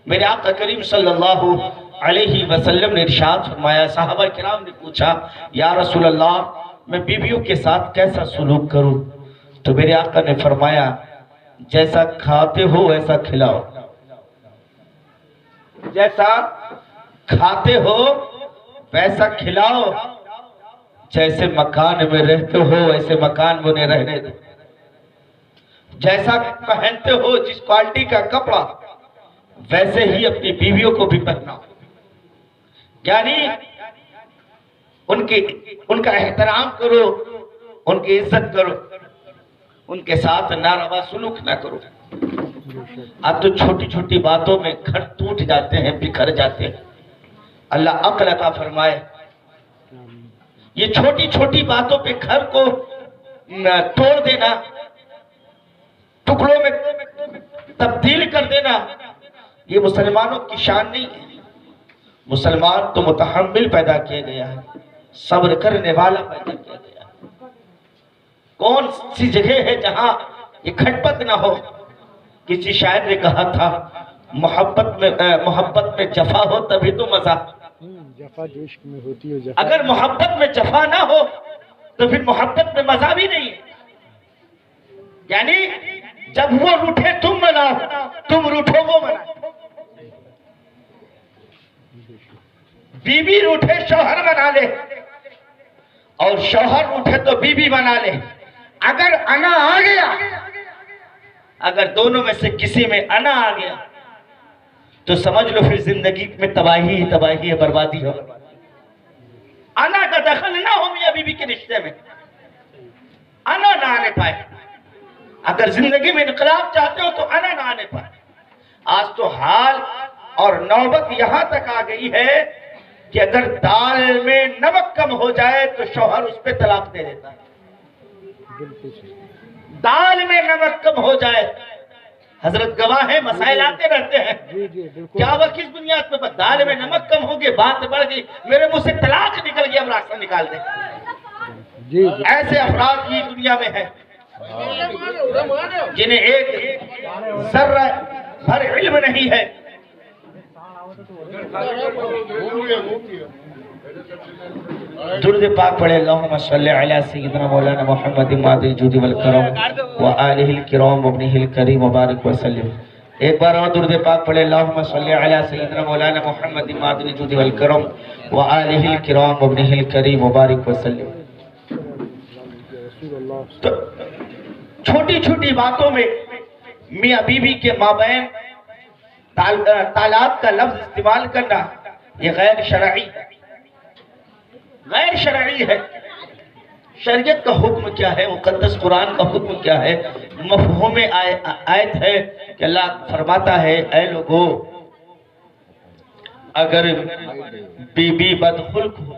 میرے آقا کریم صلی اللہ علیہ وسلم نے ارشاد فرمایا، صحابہ کرام نے پوچھا یا رسول اللہ میں بیویوں کے ساتھ کیسا سلوک کروں؟ تو میرے آقا نے فرمایا جیسا کھاتے ہو ویسا کھلاؤ، جیسا کھاتے ہو ویسا کھلاؤ، جیسے مکان میں رہتے ہو ویسے مکان میں انہیں رہنے دو، جیسا پہنتے ہو جس کوالٹی کا کپڑا ویسے ہی اپنی بیویوں کو بھی پہناؤ، یعنی ان کا احترام کرو، ان کی عزت کرو، ان کے ساتھ ناروا سلوک نہ کرو۔ اب تو چھوٹی چھوٹی باتوں میں گھر ٹوٹ جاتے ہیں، بکھر جاتے ہیں، اللہ عقل عطا فرمائے۔ یہ چھوٹی چھوٹی باتوں پہ گھر کو توڑ دینا، ٹکڑوں میں تبدیل کر دینا، یہ مسلمانوں کی شان نہیں ہے۔ مسلمان تو متحمل پیدا کیا گیا ہے، صبر کرنے والا پیدا کیا گیا ہے۔ کون سی جگہ ہے جہاں یہ کھٹپٹ نہ ہو؟ کسی شاعر نے کہا تھا محبت میں جفا ہو تبھی تو مزہ، جفا جو عشق میں ہوتی ہے، اگر محبت میں جفا نہ ہو تو پھر محبت میں مزہ بھی نہیں ہے۔ یعنی جب وہ روٹھے تم مناؤ، تم روٹھو وہ منائے، بیوی روٹھے شوہر منا لے اور شوہر روٹھے تو بیوی منا لے۔ اگر انا آ گیا، اگر دونوں میں سے کسی میں انا آ گیا تو سمجھ لو پھر زندگی میں تباہی ہی تباہی ہے، بربادی ہو۔ انا کا دخل نہ ہو میاں بیوی کے رشتے میں، انا نہ آنے پائے۔ اگر زندگی میں انقلاب چاہتے ہو تو انا نہ آنے پائے۔ آج تو حال اور نوبت یہاں تک آ گئی ہے کہ اگر دال میں نمک کم ہو جائے تو شوہر اس پہ طلاق دے دیتا ہے۔ دال میں نمک کم ہو جائے، حضرت گواہ ہے، مسائل آتے رہتے ہیں، کیا وہ کس بنیاد پہ؟ دال میں نمک کم ہو گئی، بات بڑھ گئی، میرے منہ سے طلاق نکل گیا، اب راستہ نکال دے۔ ایسے افراد بھی دنیا میں ہیں جنہیں ایک ذرہ بھر علم نہیں ہے۔ درود پاک پڑھے، اللہم صلی علی سیدنا مولانا محمد مادِ الجود والکرم وآلہ الکرام وابنہ الکریم وبارک وسلم۔ ایک بار اور درود پاک پڑھے، اللہم صلی علی سیدنا مولانا محمد مادِ الجود والکرم وآلہ الکرام وابنہ الکریم وبارک وسلم۔ تو چھوٹی چھوٹی باتوں میں میاں بیوی کے مابین طلاق کا لفظ استعمال کرنا یہ غیر شرعی ہے، غیر شرعی ہے۔ شریعت کا حکم کیا ہے؟ مقدس قرآن کا حکم کیا ہے؟ مفہوم آیت ہے کہ اللہ فرماتا ہے اے لوگو اگر بیوی بدخلق ہو،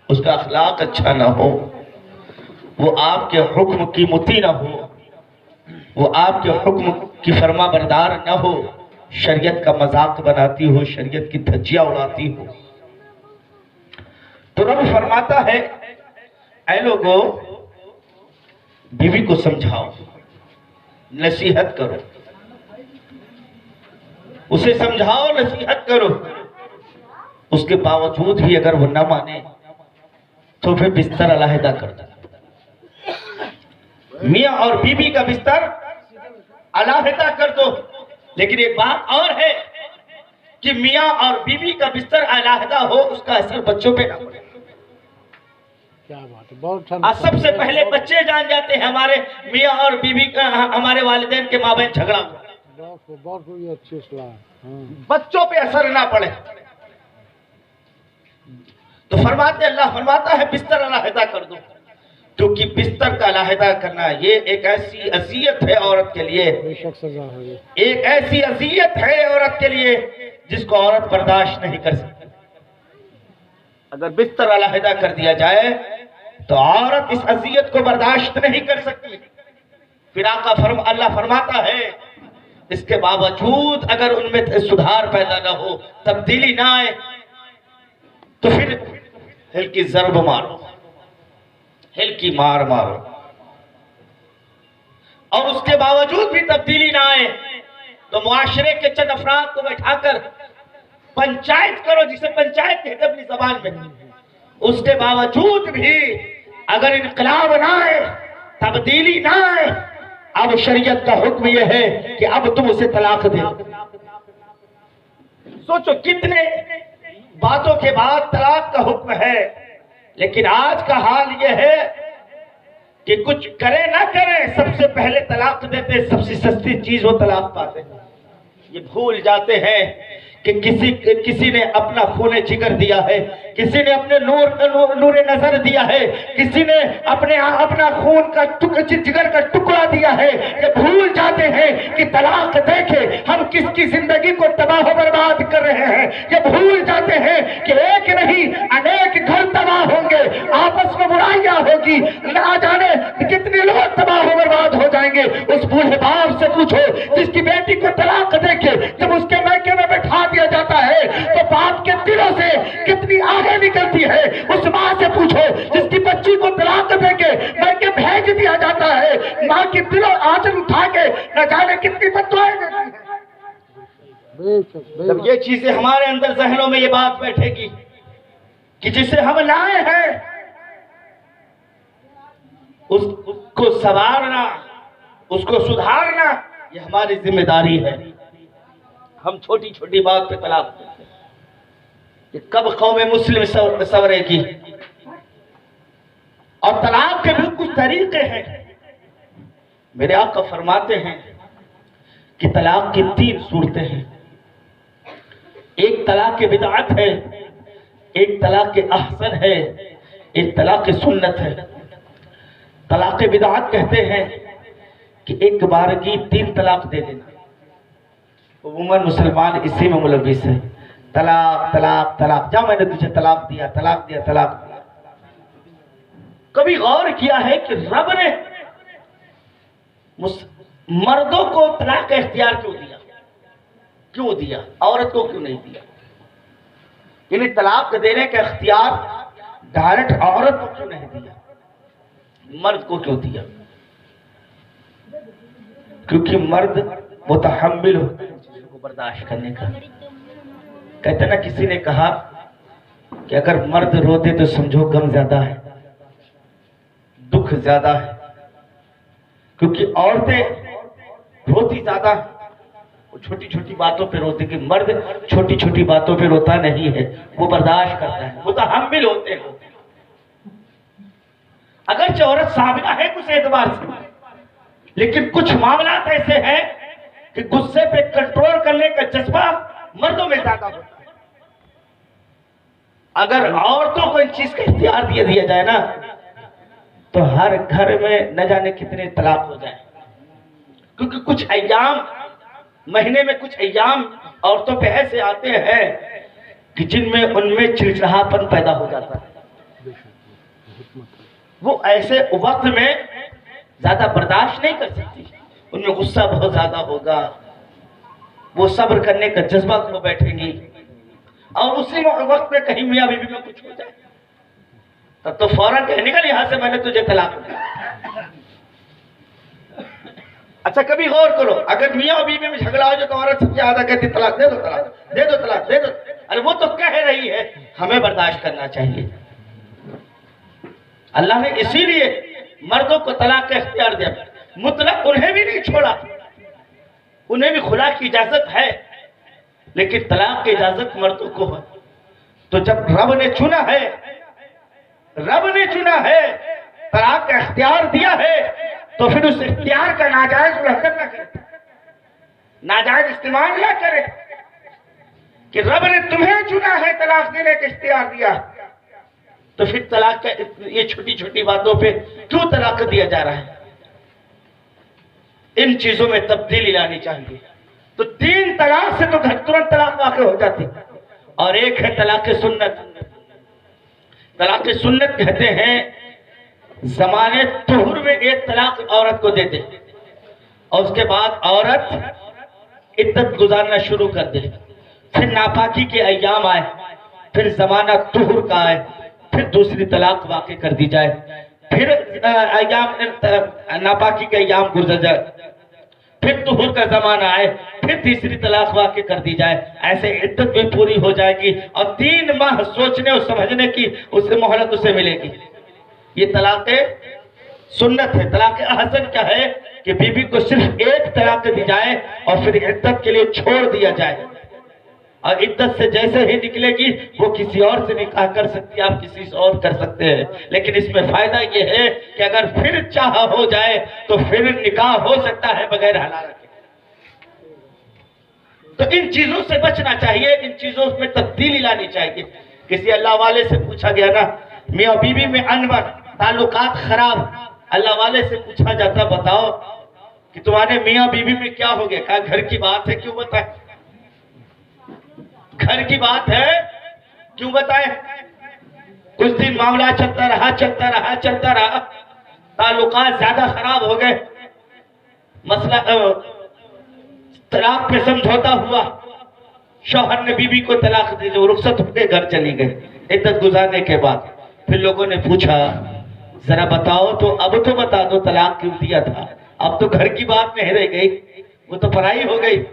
اس کا اخلاق اچھا نہ ہو، وہ آپ کے حکم کی مطیع نہ ہو، وہ آپ کے حکم کی فرما بردار نہ ہو، شریعت کا مذاق بناتی ہو، شریعت کی دھجیاں اڑاتی ہو، تو رب فرماتا ہے اے لوگو بیوی کو سمجھاؤ، نصیحت کرو، اسے سمجھاؤ، نصیحت کرو۔ اس کے باوجود بھی اگر وہ نہ مانے تو پھر بستر علیحدہ کر دو۔ میاں اور بیوی کا بستر علیحدہ کر دو۔ لیکن ایک بات اور ہے کہ میاں اور بیوی کا بستر علیحدہ ہو، اس کا اثر بچوں پہ نہ پڑے۔ سب سے پہلے بچے جان جاتے ہیں ہمارے میاں اور بیوی کا، ہمارے والدین کے مابین جھگڑا ہوا، بچوں پہ اثر نہ پڑے۔ تو فرماتے اللہ فرماتا ہے بستر علیحدہ کر دو، کیونکہ بستر کا علیحدہ کرنا یہ ایک ایسی اذیت ہے عورت کے لیے، ایک ایسی اذیت ہے عورت کے لیے جس کو عورت برداشت نہیں کر سکتی۔ اگر بستر علیحدہ کر دیا جائے تو عورت اس اذیت کو برداشت نہیں کر سکتی۔ پھر آقا اللہ فرماتا ہے اس کے باوجود اگر ان میں سدھار پیدا نہ ہو، تبدیلی نہ آئے، تو پھر ہلکی ضرب مارو، ہلکی مار مارو، اور اس کے باوجود بھی تبدیلی نہ آئے تو معاشرے کے چند افراد کو بٹھا کر پنچایت کرو، جسے پنچایت کہتے ہیں اپنی زبان میں، اس کے باوجود بھی اگر انقلاب نہ آئے، تبدیلی نہ آئے، اب شریعت کا حکم یہ ہے کہ اب تم اسے طلاق دے۔ سوچو کتنے باتوں کے بعد طلاق کا حکم ہے، لیکن آج کا حال یہ ہے کہ کچھ کرے نہ کرے سب سے پہلے طلاق دیتے، سب سے سستی چیز وہ طلاق پاتے ہیں۔ یہ بھول جاتے ہیں کہ کسی نے اپنا خون جگر دیا ہے، کسی نے اپنے نور نظر دیا ہے، کسی نے اپنا خون کا جگر کا ٹکڑا دیا ہے۔ یہ بھول جاتے ہیں کہ طلاق دے کے ہم کس کی زندگی کو تباہ و برباد کر رہے ہیں۔ یہ بھول جاتے ہیں کہ ایک نہیں انیک گھر تباہ ہوں گے، آپس میں برائیاں ہوگی، نہ جانے کتنے لوگ تباہ و برباد ہو جائیں گے۔ اس بوڑھے باپ سے پوچھو جس کی بیٹی کو طلاق دے کے جب اس کے میکے میں بٹھا دیا جاتا ہے تو باپ کے دلوں سے کتنی آگے نکلتی ہے۔ اس ماں سے پوچھو جس کی بچی کو طلاق دے کے میکے بھیج دیا جاتا ہے، ماں کی دلوں آنچل اٹھا کے نہ جانے کتنی بددعائیں دیتی ہے۔ جب یہ چیزیں ہمارے اندر ذہنوں میں یہ بات بیٹھے گی کہ جسے ہم لائے ہیں اس کو سنوارنا، اس کو سدھارنا، یہ ہماری ذمہ داری ہے۔ ہم چھوٹی چھوٹی بات پہ طلاق دیتے ہیں کہ کب قوم مسلم سورے گی۔ اور طلاق کے بھی کچھ طریقے ہیں۔ میرے آقا فرماتے ہیں کہ طلاق کی 3 صورتیں ہیں۔ ایک طلاق بدعت ہے، ایک طلاق احسن ہے، ایک طلاق سنت ہے۔ طلاق بدعت کہتے ہیں کہ ایک بارگی 3 طلاق دے دینا۔ عموماً مسلمان اسی میں ملوث ہے، طلاق طلاق طلاق، جا میں نے تجھے طلاق دیا طلاق دیا طلاق دیا۔ کبھی غور کیا ہے کہ رب نے مردوں کو طلاق کا اختیار کیوں دیا، عورت کو کیوں نہیں دیا؟ یعنی طلاق دینے کا اختیار ڈائریکٹ عورت کو کیوں نہیں دیا، مرد کو کیوں دیا؟ کیونکہ مرد متحمل ہوتا ہے چیزوں کو برداشت کرنے کا۔ کہتے نا کسی نے کہا کہ اگر مرد روتے تو سمجھو غم زیادہ ہے، دکھ زیادہ ہے، کیونکہ عورتیں روتی زیادہ ہیں، وہ چھوٹی چھوٹی باتوں پہ روتے، کہ مرد چھوٹی چھوٹی باتوں پہ روتا نہیں ہے، وہ برداشت کرتا ہے، متحمل ہوتے ہیں۔ اگرچہ عورت صابرہ ہے کچھ اعتبار سے، لیکن کچھ معاملات ایسے ہیں کہ غصے پہ کنٹرول کرنے کا جذبہ مردوں میں زیادہ ہوتا ہے۔ اگر عورتوں کو ان چیز کا اختیار دیا جائے نا تو ہر گھر میں نہ جانے کتنے طلاق ہو جائیں، کیونکہ کچھ ایام مہینے میں کچھ ایام عورتوں پہ ایسے آتے ہیں کہ جن میں ان میں چڑچڑاپن پیدا ہو جاتا ہے۔ وہ ایسے وقت میں زیادہ برداشت نہیں کر سکتی، ان میں غصہ بہت زیادہ ہوگا، وہ صبر کرنے کا جذبہ کھو بیٹھیں گی، اور اسی وقت میں کہیں میاں بیوی میں کچھ ہو جائے تب تو فوراً کہنے کا یہاں سے میں نے تجھے طلاق دیا۔ اچھا کبھی غور کرو، اگر میاں اور بیوی میں جھگڑا ہو جائے تو عورت سب سے زیادہ کہتی طلاق دے دو طلاق دے دو طلاق دے دو۔ ارے وہ تو کہہ رہی ہے، ہمیں برداشت کرنا چاہیے۔ اللہ نے اسی لیے مردوں کو طلاق کا اختیار دیا، مطلق انہیں بھی نہیں چھوڑا، انہیں بھی خلا کی اجازت ہے، لیکن طلاق کی اجازت مردوں کو ہے۔ تو جب رب نے چنا ہے طلاق کا اختیار دیا ہے تو پھر اس اختیار کا ناجائز حرکت نہ کرے، ناجائز استعمال نہ کرے کہ رب نے تمہیں چنا ہے طلاق دینے کا اختیار دیا، تو پھر طلاق کا یہ چھوٹی چھوٹی باتوں پہ کیوں طلاق دیا جا رہا ہے؟ ان چیزوں میں تبدیلی لانی چاہیے۔ تو 3 طلاق سے تو ترنت طلاق واقع ہو جاتی، اور ایک ہے طلاق سنت۔ طلاق سنت کہتے ہیں زمانے طہر میں ایک طلاق عورت کو دے دے اور اس کے بعد عورت عدت گزارنا شروع کر دے، پھر ناپاکی کے ایام آئے، پھر زمانہ طہر کا آئے، پھر دوسری طلاق واقع کر دی جائے، پھر ایام ناپاکی کے ایام گزر جائے، پھر طہور کا زمانہ آئے، پھر تیسری طلاق واقع کر دی جائے، ایسے عدت بھی پوری ہو جائے گی اور 3 ماہ سوچنے اور سمجھنے کی اس سے مہلت اسے ملے گی۔ یہ طلاق سنت ہے۔ طلاق احسن کیا ہے کہ بیوی کو صرف 1 طلاق دی جائے اور پھر عدت کے لیے چھوڑ دیا جائے، اور عدت سے جیسے ہی نکلے گی وہ کسی اور سے نکاح کر سکتی ہے، آپ کسی سے اور کر سکتے ہیں، لیکن اس میں فائدہ یہ ہے کہ اگر پھر چاہا ہو جائے تو پھر نکاح ہو سکتا ہے بغیر حلال کے۔ تو ان چیزوں سے بچنا چاہیے، ان چیزوں میں تبدیلی لانی چاہیے۔ کسی اللہ والے سے پوچھا گیا نا، میاں بیوی میں انبن، تعلقات خراب، اللہ والے سے پوچھا جاتا بتاؤ کہ تمہارے میاں بیوی میں کیا ہو گیا؟ کہا گھر کی بات ہے، کیوں بتائیں؟ گھر کی بات ہے کیوں بتائیں؟ کچھ دن معاملہ چلتا رہا، تعلقات زیادہ خراب ہو گئے، مسئلہ طلاق پہ سمجھوتا ہوا، شوہر نے بیوی کو طلاق دی، وہ رخصت ہو کے گھر چلی گئی۔ عدت گزارنے کے بعد پھر لوگوں نے پوچھا ذرا بتاؤ تو، اب تو بتا دو طلاق کیوں دیا تھا، اب تو گھر کی بات نہیں رہ گئی، وہ تو پرائی ہو گئی۔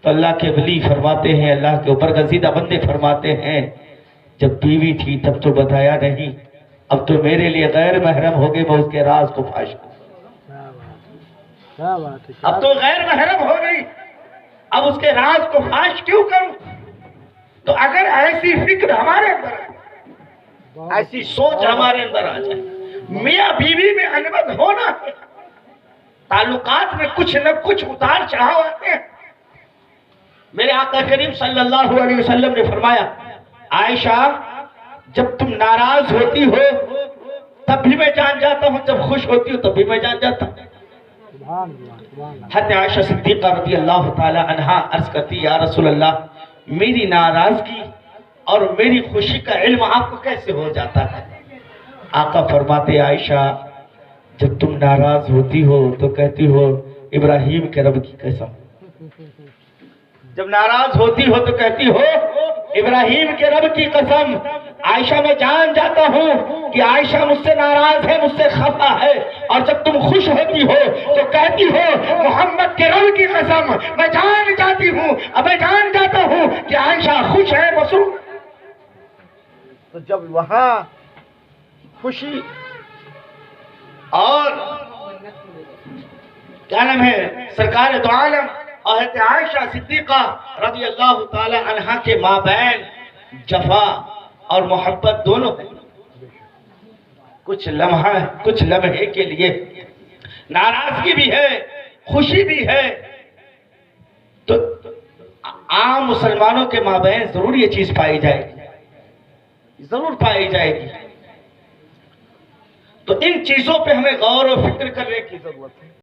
تو اللہ کے ولی فرماتے ہیں، اللہ کے اوپر غزیدہ بندے فرماتے ہیں، جب بیوی تھی تب تو بتایا نہیں، اب تو میرے لیے غیر محرم ہو گئی، میں اس کے راز کو فاش کروں۔ اب تو غیر محرم ہو گئی، اب اس کے راز کو فاش کیوں کروں؟ تو اگر ایسی فکر ہمارے اندر ہے، ایسی سوچ ہمارے اندر آ جائے، میاں بیوی میں انبن ہونا ہے، تعلقات میں کچھ نہ کچھ اتار چڑھاؤ آتے ہیں۔ میرے آقا کریم صلی اللہ علیہ وسلم نے فرمایا، عائشہ جب تم ناراض ہوتی ہو تب بھی میں جان جاتا ہوں، جب خوش ہوتی ہو تب بھی میں جان جاتا ہوں۔ حضرت عائشہ صدیقہ رضی اللہ تعالی عنہا عرض کرتی، یا رسول اللہ، میری ناراضگی اور میری خوشی کا علم آپ کو کیسے ہو جاتا ہے؟ آقا فرماتے، عائشہ جب تم ناراض ہوتی ہو تو کہتی ہو ابراہیم کے رب کی قسم، جب ناراض ہوتی ہو تو کہتی ہو ابراہیم کے رب کی قسم، عائشہ میں جان جاتا ہوں کہ عائشہ مجھ سے ناراض ہے، مجھ سے خفا ہے، اور جب تم خوش ہوتی ہو تو کہتی ہو محمد کے رب کی قسم، میں جان جاتی ہوں، اب میں جان جاتا ہوں کہ عائشہ خوش ہے، مسرور۔ تو جب وہاں خوشی اور کیا نام ہے سرکار دو عالم حضرت عائشہ صدیقہ رضی اللہ تعالی عنہا کے مابین جفا اور محبت دونوں ہیں، کچھ لمحے کے لیے ناراضگی بھی ہے، خوشی بھی ہے، تو عام مسلمانوں کے مابین ضرور یہ چیز پائی جائے گی، ضرور پائی جائے گی۔ تو ان چیزوں پہ ہمیں غور و فکر کرنے کی ضرورت ہے۔